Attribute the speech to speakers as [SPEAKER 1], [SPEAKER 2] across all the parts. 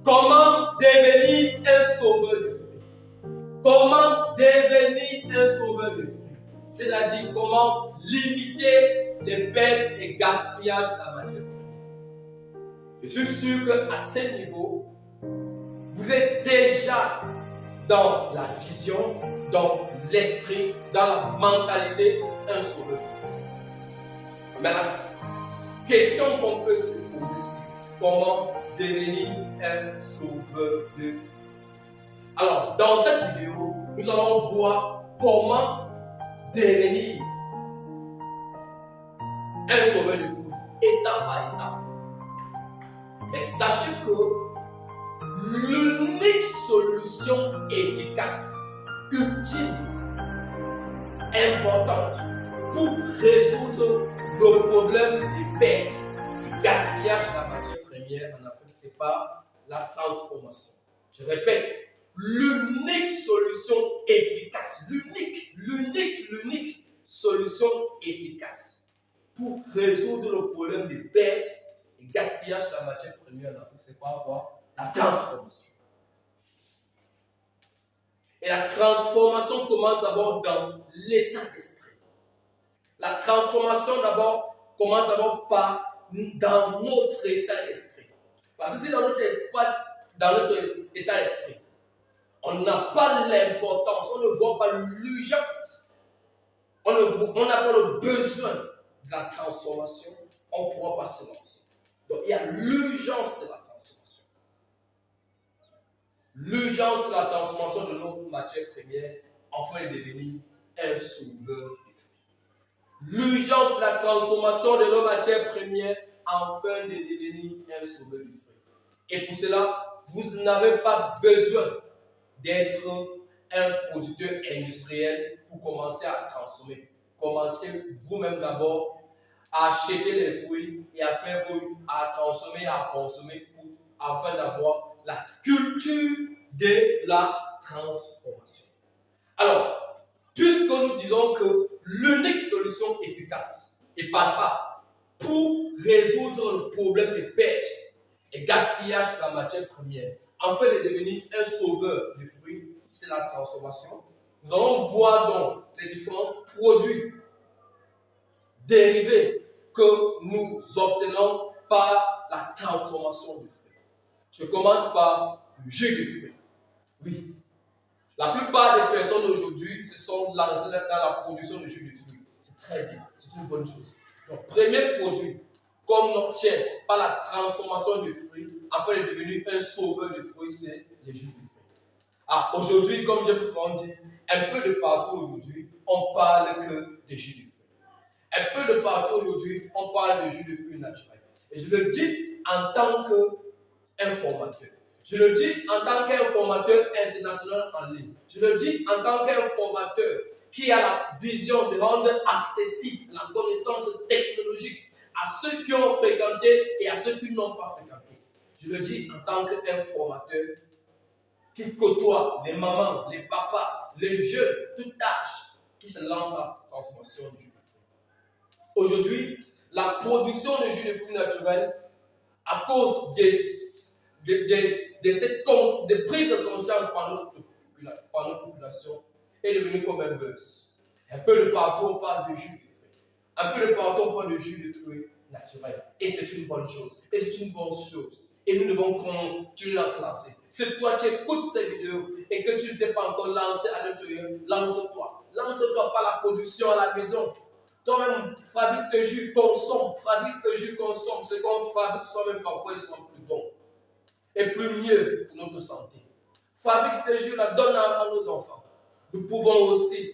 [SPEAKER 1] Comment devenir un sauveur de fruits? Comment devenir un sauveur de fruits? C'est-à-dire comment limiter les pertes et gaspillages de la matière première. Je suis sûr qu'à ce niveau, vous êtes déjà dans la vision, dans l'esprit, dans la mentalité, un sauveur de fruits. Mais la question qu'on peut se poser, c'est comment devenir un sauveur de fruits. Alors, dans cette vidéo, nous allons voir comment devenir un sauveur de fruits, étape par étape. Mais sachez que l'unique solution efficace, ultime, importante pour résoudre le problème des pertes et gaspillage de la matière première en Afrique, c'est pas la transformation. Je répète, l'unique solution efficace, l'unique solution efficace pour résoudre le problème des pertes et gaspillage de la matière première en Afrique, c'est pas quoi? La transformation. Et la transformation commence d'abord dans l'état d'esprit. La transformation commence d'abord par dans notre état d'esprit. Parce que si dans notre état d'esprit, on n'a pas l'importance, on ne voit pas l'urgence, on n'a pas le besoin de la transformation, on ne pourra pas se lancer. Donc il y a l'urgence de la transformation. L'urgence de la transformation de nos matières premières afin de devenir un sauveur des fruits. L'urgence de la transformation de nos matières premières afin de devenir un sauveur des fruits. Et pour cela, vous n'avez pas besoin d'être un producteur industriel pour commencer à transformer. Commencez vous-même d'abord à acheter les fruits et à faire à transformer, à consommer afin d'avoir la culture de la transformation. Alors, puisque nous disons que l'unique solution efficace et palpable pour résoudre le problème des pertes et gaspillage de la matière première, afin de devenir un sauveur de fruits, c'est la transformation. Nous allons voir donc les différents produits dérivés que nous obtenons par la transformation du fruit. Je commence par le jus de fruits. Oui, la plupart des personnes aujourd'hui se sont lancées dans la production de jus de fruits. C'est très bien, c'est une bonne chose. Donc, premier produit qu'on obtient par la transformation du fruit afin de devenir un sauveur de fruits, c'est les jus de fruits. Ah, aujourd'hui, comme j'aime souvent dire, un peu de partout aujourd'hui, on parle que de jus de fruits. Un peu de partout aujourd'hui, on parle de jus de fruits naturels. Et je le dis en tant qu'informateur. Je le dis en tant qu'informateur international en ligne. Je le dis en tant qu'informateur qui a la vision de rendre accessible la connaissance technologique à ceux qui ont fréquenté et à ceux qui n'ont pas fréquenté. Je le dis en tant qu'informateur qui côtoie les mamans, les papas, les jeunes, tout âge, qui se lancent dans la transformation du jus de fruits. Aujourd'hui, la production de jus de fruits naturels, à cause de prise de conscience par notre population, est devenue comme un buzz. Un peu de partout, on parle de jus de fruits. Un peu de partout, on parle de jus de fruits naturels. Et c'est une bonne chose. Et c'est une bonne chose. Et nous devons continuer à se lancer. Si toi, tu écoutes ces vidéos et que tu ne t'es pas encore lancé à l'intérieur, lance-toi. Lance-toi par la production à la maison. Toi-même, fabrique tes jus, consomme. Fabrique tes jus, consomme. Ce qu'on fabrique soi-même, parfois, ils sont plus bons et plus mieux pour notre santé. Fabrique ces jus-là, donne à nos enfants. Nous pouvons aussi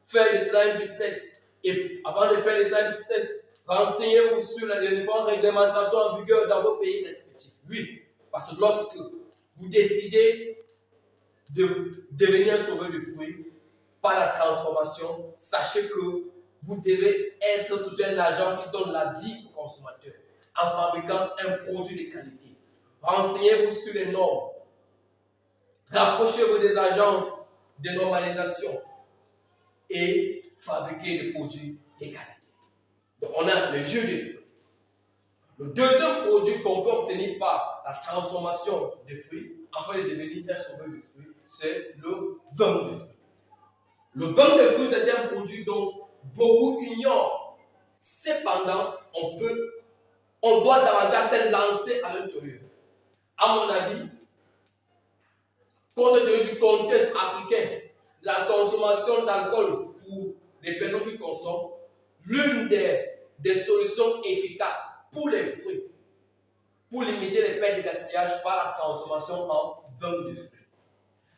[SPEAKER 1] faire de cela un business. Et avant de faire de cela un business, renseignez-vous sur les différentes réglementations en vigueur dans vos pays respectifs. Oui, parce que lorsque vous décidez de devenir un sauveur de fruits par la transformation, sachez que vous devez être sous un agent qui donne la vie au consommateur en fabriquant un produit de qualité. Renseignez-vous sur les normes. Rapprochez-vous des agences de normalisation et fabriquez des produits de qualité. Donc, on a le jus de fruits. Le deuxième produit qu'on peut obtenir par la transformation des fruits, afin de devenir un sauveur de fruits, c'est le vin de fruits. Le vin de fruits, c'est un produit dont beaucoup ignorent. Cependant, on doit davantage se lancer à l'intérieur. À mon avis, compte tenu du contexte africain, la consommation d'alcool pour les personnes qui consomment, l'une des solutions efficaces pour les fruits, pour limiter les pertes de gaspillage par la transformation en vin de fruits.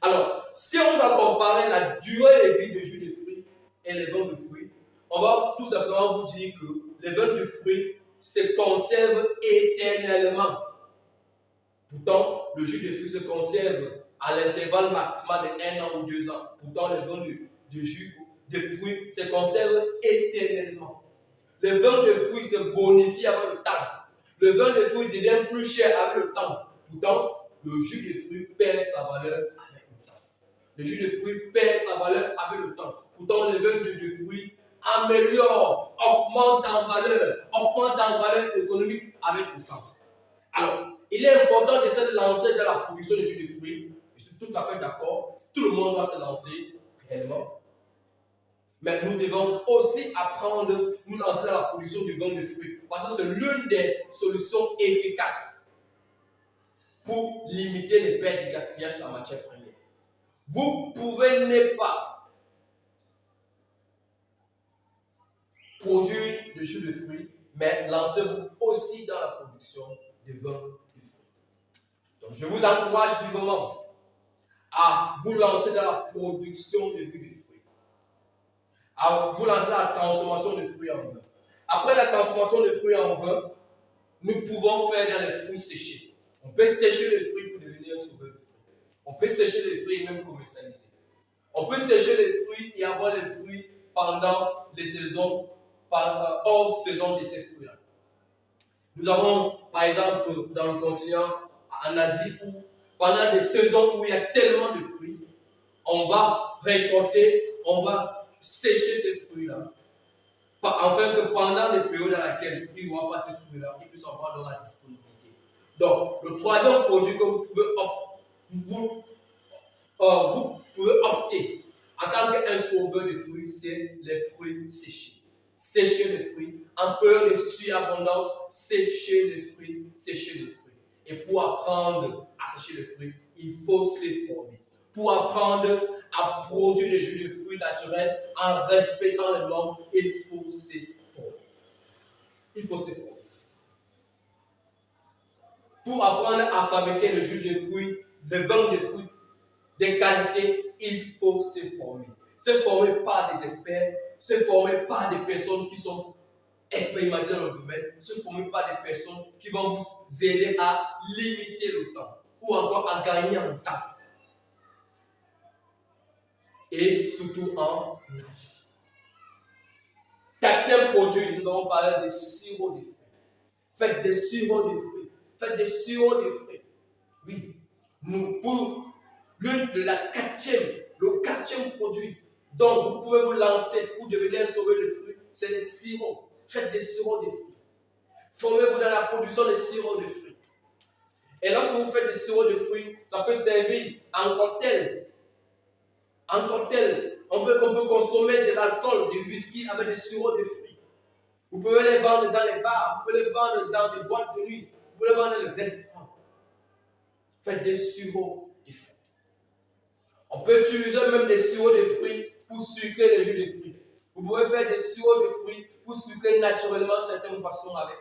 [SPEAKER 1] Alors, si on doit comparer la durée de vie du jus de fruits et les vins de fruits, on va tout simplement vous dire que les vins de fruits se conservent éternellement. Pourtant, le jus de fruits se conserve à l'intervalle maximal de 1 an ou 2 ans. Pourtant, le vin de jus de fruits se conserve éternellement. Le vin de fruits se bonifie avec le temps. Le vin de fruits devient plus cher avec le temps. Pourtant, le jus de fruits perd sa valeur avec le temps. Le jus de fruits perd sa valeur avec le temps. Pourtant, le vin de fruits améliore, augmente en valeur économique avec le temps. Alors, il est important de se lancer dans la production de jus de fruits. Je suis tout à fait d'accord. Tout le monde doit se lancer réellement. Mais nous devons aussi apprendre, nous lancer dans la production du vin de fruits. Parce que c'est l'une des solutions efficaces pour limiter les pertes de gaspillage de la matière première. Vous pouvez ne pas produire de jus de fruits, mais lancez-vous aussi dans la production de vin de fruits. Donc, je vous encourage vivement à vous lancer dans la production de jus de fruits, à vous lancer dans la transformation de fruits en vin. Après la transformation de fruits en vin, nous pouvons faire dans les fruits séchés. On peut sécher les fruits pour devenir un sauveur de fruits. On peut sécher les fruits et même commercialiser. On peut sécher les fruits et avoir les fruits pendant les saisons, hors saison de ces fruits-là. Nous avons, par exemple, dans le continent, en Asie, où pendant des saisons où il y a tellement de fruits, on va récolter, on va sécher ces fruits-là, afin que pendant les périodes dans lesquelles il n'y aura pas ces fruits-là, ils puissent avoir dans la disponibilité. Donc, le troisième produit que vous pouvez opter en tant qu'un sauveur de fruits, c'est les fruits séchés. Sécher les fruits, en période de surabondance, sécher les fruits, sécher les fruits. Et pour apprendre à sécher les fruits, il faut se former. Pour apprendre à produire des jus de fruits naturels en respectant les normes, il faut se former. Il faut se former. Pour apprendre à fabriquer le jus de fruits, le vin de fruits de qualité, il faut se former. Se former par des experts, se former par des personnes qui sont expérimentées dans le domaine, se former par des personnes qui vont vous aider à limiter le temps ou encore à gagner en temps. Et surtout en âge. Quatrième produit, nous allons parler des sirops de fruits. Faites des sirops de fruits. Faites des sirops de fruits. Oui. Pour le quatrième produit dont vous pouvez vous lancer pour devenir un sauveur de fruits, c'est les sirops. Faites des sirops de fruits. Formez-vous dans la production des sirops de fruits. Et lorsque vous faites des sirops de fruits, ça peut servir en cocktail. En cocktail, on peut consommer de l'alcool, du whisky avec des sirops de fruits. Vous pouvez les vendre dans les bars, vous pouvez les vendre dans des boîtes de nuit, vous pouvez les vendre dans les restaurants. Faites des sirops de fruits. On peut utiliser même des sirops de fruits pour sucrer les jus de fruits. Vous pouvez faire des sirops de fruits pour sucrer naturellement certaines boissons avec.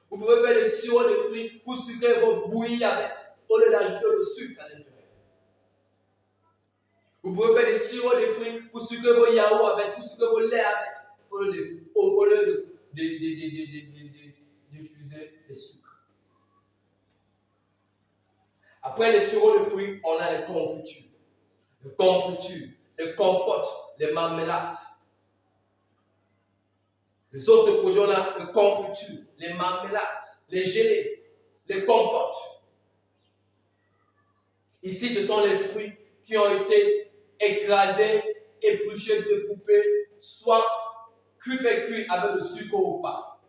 [SPEAKER 1] Vous pouvez faire des sirops de fruits pour sucrer votre bouillie avec, au lieu d'ajouter le sucre à l'intérieur. Vous pouvez faire des sirops de fruits pour sucrer vos yaourts avec, pour sucrer vos laits avec, au lieu d'utiliser des sucres. Après les sirops de fruits, on a les confitures. Les compotes, les marmelades. Les autres produits, on a les confitures, les marmelades, les gelées, les compotes. Ici, ce sont les fruits qui ont été écrasés, épluchés, découpés, soit cuits avec le sucre ou pas.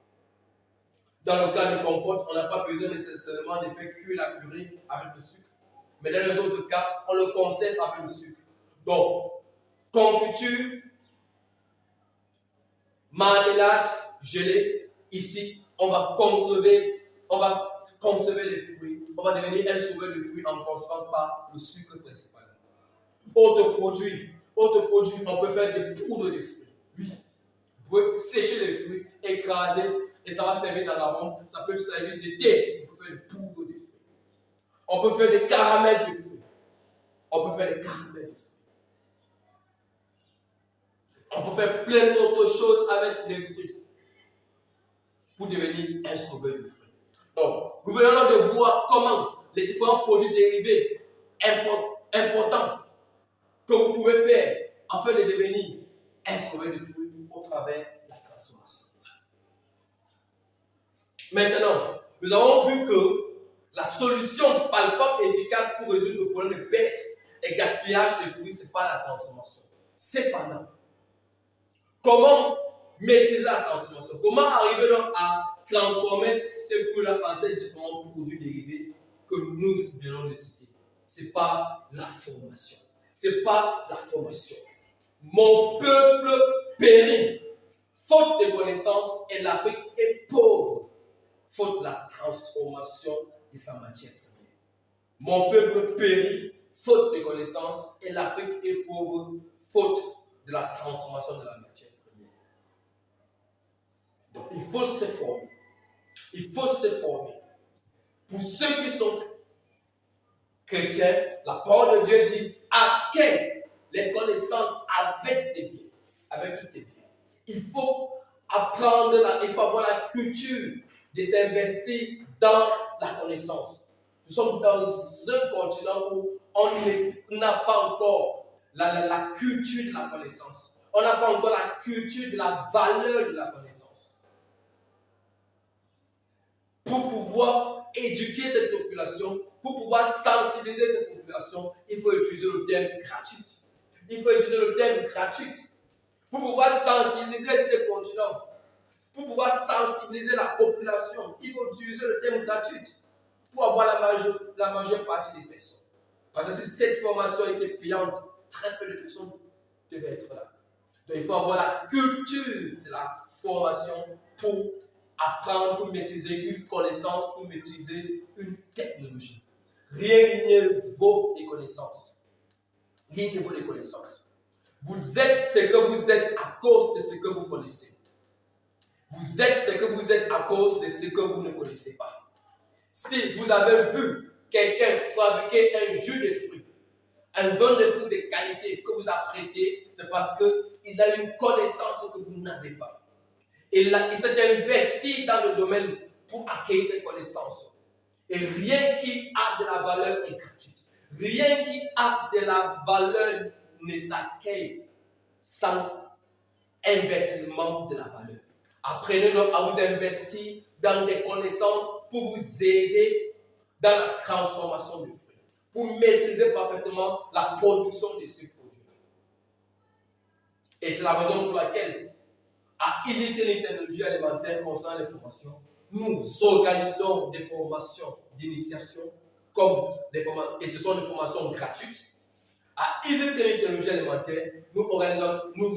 [SPEAKER 1] Dans le cas de compote, on n'a pas besoin nécessairement de faire cuire la purée avec le sucre. Mais dans les autres cas, on le conserve avec le sucre. Donc, confiture, marmelade, gelée. Ici, on va conserver les fruits. On va devenir un sauveur de fruits en conservant par le sucre principalement. Autre produit, on peut faire des poudres de fruits. Oui. Vous pouvez sécher les fruits, écraser, et ça va servir dans l'arôme. Ça peut servir de thé. On peut faire des poudres de fruits. On peut faire des caramels de fruits. On peut faire des caramels de fruits. On peut faire plein d'autres choses avec les fruits pour devenir un sauveur de fruits. Donc, nous venons de voir comment les différents produits dérivés importants que vous pouvez faire afin de devenir un sauveur de fruits au travers de la transformation. Maintenant, nous avons vu que la solution palpable et efficace pour résoudre le problème de perte et gaspillage des fruits, ce n'est pas la transformation. Cependant, comment maîtriser la transformation? Comment arriver donc à transformer ces fruits-là en ces différents produits dérivés que nous venons de citer? Ce n'est pas la formation. C'est pas la formation. Mon peuple périt, faute de connaissances, et l'Afrique est pauvre, faute de la transformation de sa matière première. Mon peuple périt, faute de connaissances, et l'Afrique est pauvre, faute de la transformation de la matière première. Donc il faut se former. Il faut se former. Pour ceux qui sont chrétiens, la parole de Dieu dit acquérir les connaissances avec tes biens, avec tous tes biens. Il faut apprendre, il faut avoir la culture de s'investir dans la connaissance. Nous sommes dans un continent où on n'a pas encore la culture de la connaissance. On n'a pas encore la culture de la valeur de la connaissance. Pour pouvoir éduquer cette population, pour pouvoir sensibiliser cette population, il faut utiliser le terme gratuit. Il faut utiliser le terme gratuit. Pour pouvoir sensibiliser ce continent, pour pouvoir sensibiliser la population, il faut utiliser le terme gratuit pour avoir la majeure partie des personnes. Parce que si cette formation était payante, très peu de personnes devaient être là. Donc il faut avoir la culture de la formation pour apprendre, pour maîtriser une connaissance, pour maîtriser une technologie. Rien ne vaut les connaissances. Rien ne vaut les connaissances. Vous êtes ce que vous êtes à cause de ce que vous connaissez. Vous êtes ce que vous êtes à cause de ce que vous ne connaissez pas. Si vous avez vu quelqu'un fabriquer un jus de fruits, un vin de fruits de qualité que vous appréciez, c'est parce qu'il a une connaissance que vous n'avez pas. Il s'est investi dans le domaine pour acquérir cette connaissance. Et rien qui a de la valeur est gratuit. Rien qui a de la valeur ne s'accueille sans investissement de la valeur. Apprenez donc à vous investir dans des connaissances pour vous aider dans la transformation du fruit, pour maîtriser parfaitement la production de ces produits. Et c'est la raison pour laquelle, à EasyTailing Technologie Alimentaire concernant les formations, nous organisons des formations d'initiation et ce sont des formations gratuites. À EasyTailing Technologie Alimentaire, nous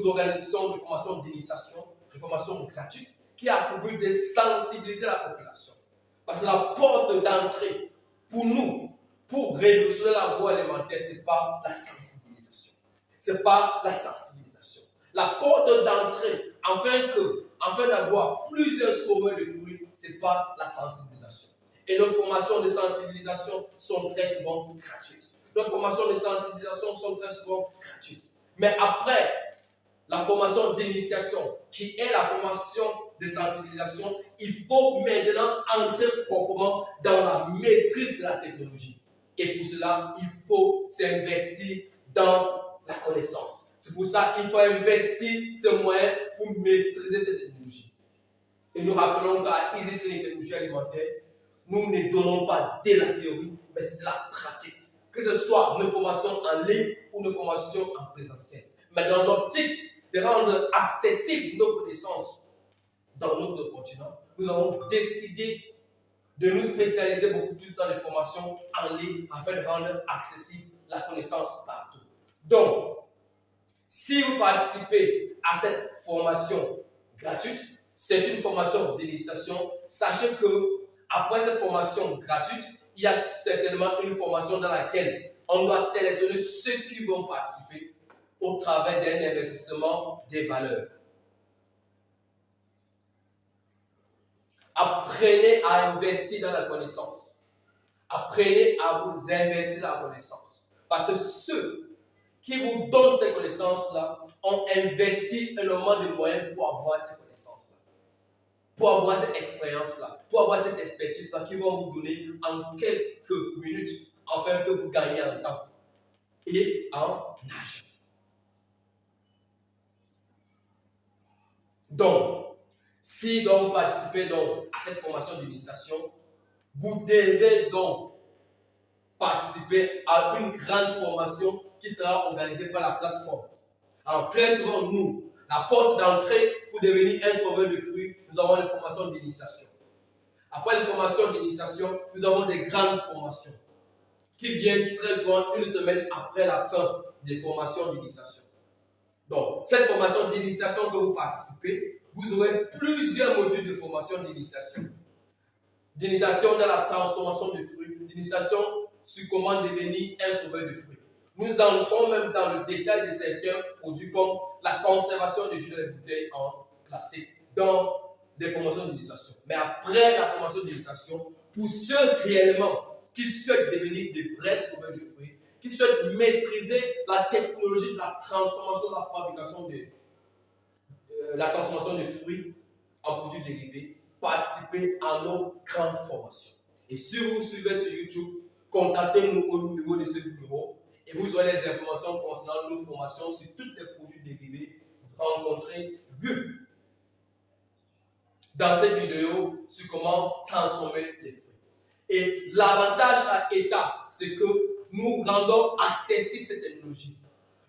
[SPEAKER 1] organisons des formations d'initiation, des formations gratuites qui a pour but de sensibiliser la population. Parce que la porte d'entrée pour nous, pour révolutionner l'agroalimentaire, ce n'est pas la sensibilisation. Ce n'est pas la sensibilisation. La porte d'entrée, afin d'avoir plusieurs sauveurs de fruits, ce n'est pas la sensibilisation. Et nos formations de sensibilisation sont très souvent gratuites. Nos formations de sensibilisation sont très souvent gratuites. Mais après la formation d'initiation, qui est la formation de sensibilisation, il faut maintenant entrer proprement dans la maîtrise de la technologie. Et pour cela, il faut s'investir dans la connaissance. C'est pour ça qu'il faut investir ce moyen pour maîtriser cette technologie. Et nous rappelons qu'à EasyTailing Technologie Alimentaire, nous ne donnons pas de la théorie, mais c'est de la pratique. Que ce soit nos formations en ligne ou nos formations en présentiel. Mais dans l'optique de rendre accessibles nos connaissances dans notre continent, nous avons décidé de nous spécialiser beaucoup plus dans les formations en ligne afin de rendre accessible la connaissance partout. Donc, si vous participez à cette formation gratuite, c'est une formation d'initiation. Sachez que après cette formation gratuite, il y a certainement une formation dans laquelle on doit sélectionner ceux qui vont participer au travers d'un investissement des valeurs. Apprenez à investir dans la connaissance. Apprenez à vous investir dans la connaissance. Parce que ceux qui vous donnent ces connaissances-là ont investi énormément de moyens pour avoir ces connaissances-là, pour avoir cette expérience-là, pour avoir cette expertise-là qui vont vous donner en quelques minutes afin que vous gagnez en temps et en argent. Donc, si vous participez donc à cette formation d'initiation, vous devez donc participer à une grande formation qui sera organisée par la plateforme. Alors, très souvent, nous, la porte d'entrée pour devenir un sauveur de fruits, nous avons les formations d'initiation. Après les formations d'initiation, nous avons des grandes formations qui viennent très souvent une semaine après la fin des formations d'initiation. Donc, cette formation d'initiation que vous participez, vous aurez plusieurs modules de formation d'initiation. D'initiation dans la transformation de fruits, d'initiation sur comment devenir un sauveur de fruits. Nous entrons même dans le détail de certains produits comme la conservation des jus de la bouteille en classique dans des formations d'initiation. Mais après la formation d'initiation, pour ceux réellement qui souhaitent devenir des vrais sauveurs de fruits, qui souhaitent maîtriser la technologie de la transformation, de la fabrication de fruits en produits dérivés, participez à nos grandes formations. Et si vous suivez sur YouTube, contactez-nous au numéro de ce numéro et vous aurez les informations concernant nos formations sur tous les produits dérivés rencontrés, vus dans cette vidéo sur comment transformer les fruits. Et l'avantage à ETA, c'est que nous rendons accessible cette technologie.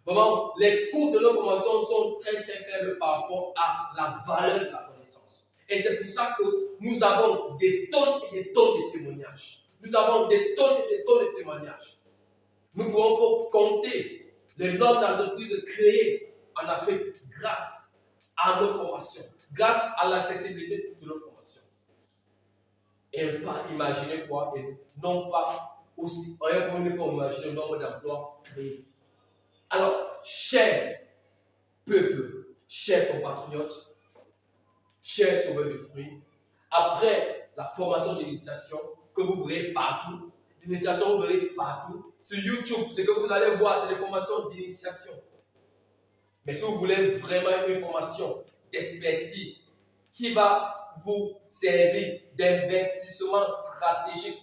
[SPEAKER 1] Vraiment, les coûts de nos formations sont très très faibles par rapport à la valeur de la connaissance. Et c'est pour ça que nous avons des tonnes et des tonnes de témoignages. Nous avons des tonnes et des tonnes de témoignages. Nous pouvons compter le nombre d'entreprises créées en Afrique grâce à nos formations, grâce à l'accessibilité de nos formations. Et pas imaginer quoi, et non pas aussi, on ne peut pas imaginer le nombre d'emplois créés. Alors, cher peuple, chers compatriotes, chers sauveurs de fruits, après la formation d'initiation que vous verrez partout, l'initiation vous verrez partout, sur YouTube, ce que vous allez voir, c'est des formations d'initiation. Mais si vous voulez vraiment une formation d'expertise qui va vous servir d'investissement stratégique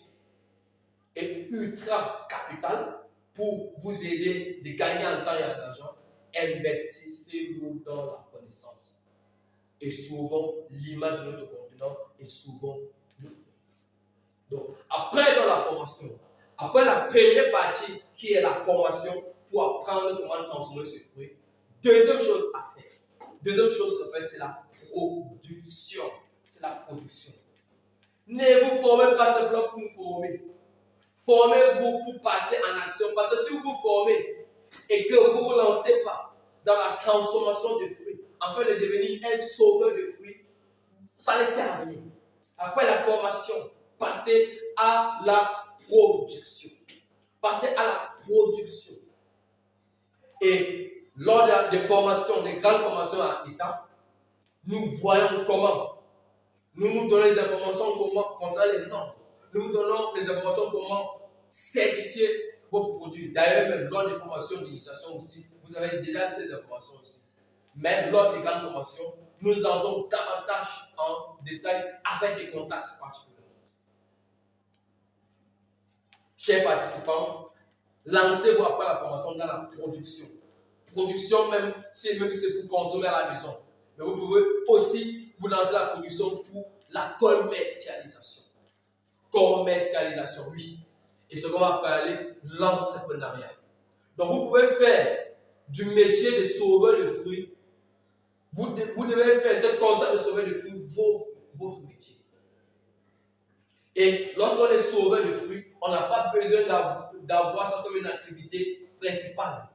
[SPEAKER 1] et ultra capital pour vous aider de gagner en temps et en argent, investissez-vous dans la connaissance. Et souvent, l'image de notre continent est souvent le fruit. Donc, après dans la formation, après la première partie qui est la formation pour apprendre comment transformer ce fruit, deuxième chose à faire, c'est la production. C'est la production. Ne vous formez pas simplement pour nous former. Formez-vous pour passer en action. Parce que si vous vous formez et que vous ne vous lancez pas dans la transformation de fruits, afin de devenir un sauveur de fruits, ça ne sert à rien. Après la formation, passez à la production. Passez à la production. Et lors des formations, des grandes formations à l'État, nous voyons comment. Nous donnons les informations concernant les normes. Nous vous donnons les informations comment certifier vos produits. D'ailleurs, même lors des formations d'initiation aussi, vous avez déjà ces informations aussi. Mais lors des grandes formations, nous entrons davantage en détail avec des contacts particuliers. Chers participants, lancez-vous après la formation dans la production. Production, même si c'est pour consommer à la maison. Mais vous pouvez aussi vous lancer la production pour la commercialisation. Commercialisation, oui. Et ce qu'on va parler, l'entrepreneuriat. Donc, vous pouvez faire du métier de sauveur de fruits. Vous devez faire ce concept de sauveur de fruits votre métier. Et lorsqu'on est sauveur de fruits, on n'a pas besoin d'avoir ça comme une activité principale,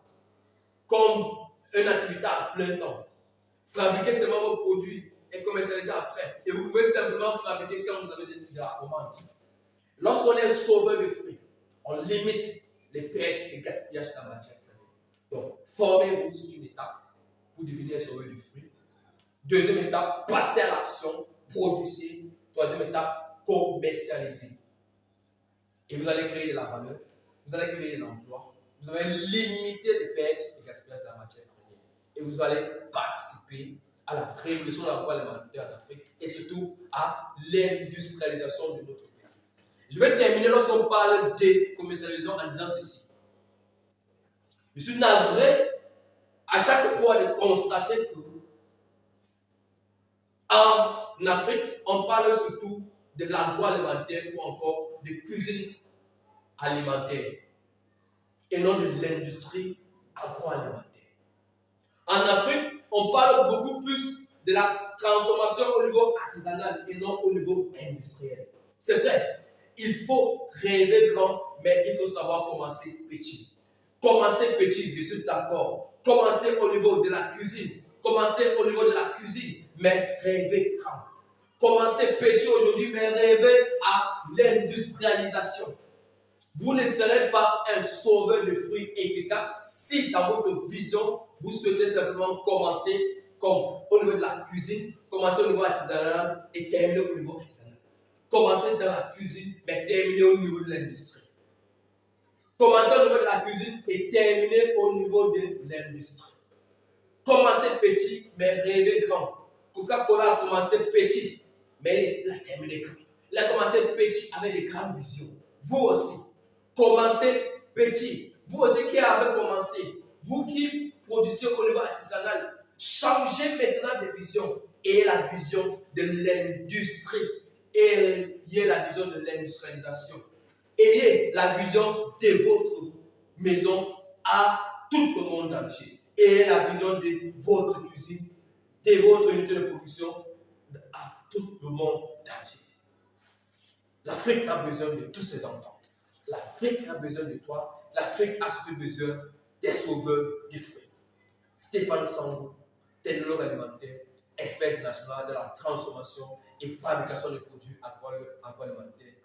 [SPEAKER 1] comme une activité à plein temps. Fabriquer seulement vos produits et commercialiser après. Et vous pouvez simplement fabriquer quand vous avez de la commande. Lorsqu'on est sauveur de fruits, on limite les pertes et gaspillage de la matière première. Donc, formez-vous, c'est une étape pour devenir sauveur de fruits. Deuxième étape, passez à l'action, produisez. Troisième étape, commercialisez. Et vous allez créer de la valeur, vous allez créer de l'emploi, vous allez limiter les pertes et le gaspillage de la matière première. Et vous allez participer à la révolution de l'agroalimentaire en Afrique et surtout à l'industrialisation de notre pays. Je vais terminer lorsqu'on parle de commercialisation en disant ceci. Je suis navré à chaque fois de constater que en Afrique, on parle surtout de l'agroalimentaire ou encore de cuisine alimentaire et non de l'industrie agroalimentaire. En Afrique, on parle beaucoup plus de la transformation au niveau artisanal et non au niveau industriel. C'est vrai, il faut rêver grand, mais il faut savoir commencer petit. Commencer petit, je suis d'accord. Commencer au niveau de la cuisine. Commencer au niveau de la cuisine, mais rêver grand. Commencez petit aujourd'hui, mais rêvez à l'industrialisation. Vous ne serez pas un sauveur de fruits efficace si dans votre vision, vous souhaitez simplement commencer comme au niveau de la cuisine, commencer au niveau artisanal et terminer au niveau artisanal. Commencez dans la cuisine, mais terminer au niveau de l'industrie. Commencez au niveau de la cuisine et terminer au niveau de l'industrie. Commencez petit, mais rêvez grand. Coca-Cola a commencé petit, mais il a terminé grand. Il a commencé petit avec des grandes visions. Vous aussi, commencez petit. Vous aussi qui avez commencé, vous qui produisez au niveau artisanal, changez maintenant de vision. Ayez la vision de l'industrie. Ayez la vision de l'industrialisation. Ayez la vision de votre maison à tout le monde entier. Ayez la vision de votre cuisine, de votre unité de production à tout le monde entier. L'Afrique a besoin de tous ses enfants. L'Afrique a besoin de toi. L'Afrique a surtout besoin des sauveurs du fruit. Stéphane Sangou, technologue alimentaire, expert national de la transformation et fabrication de produits agroalimentaires.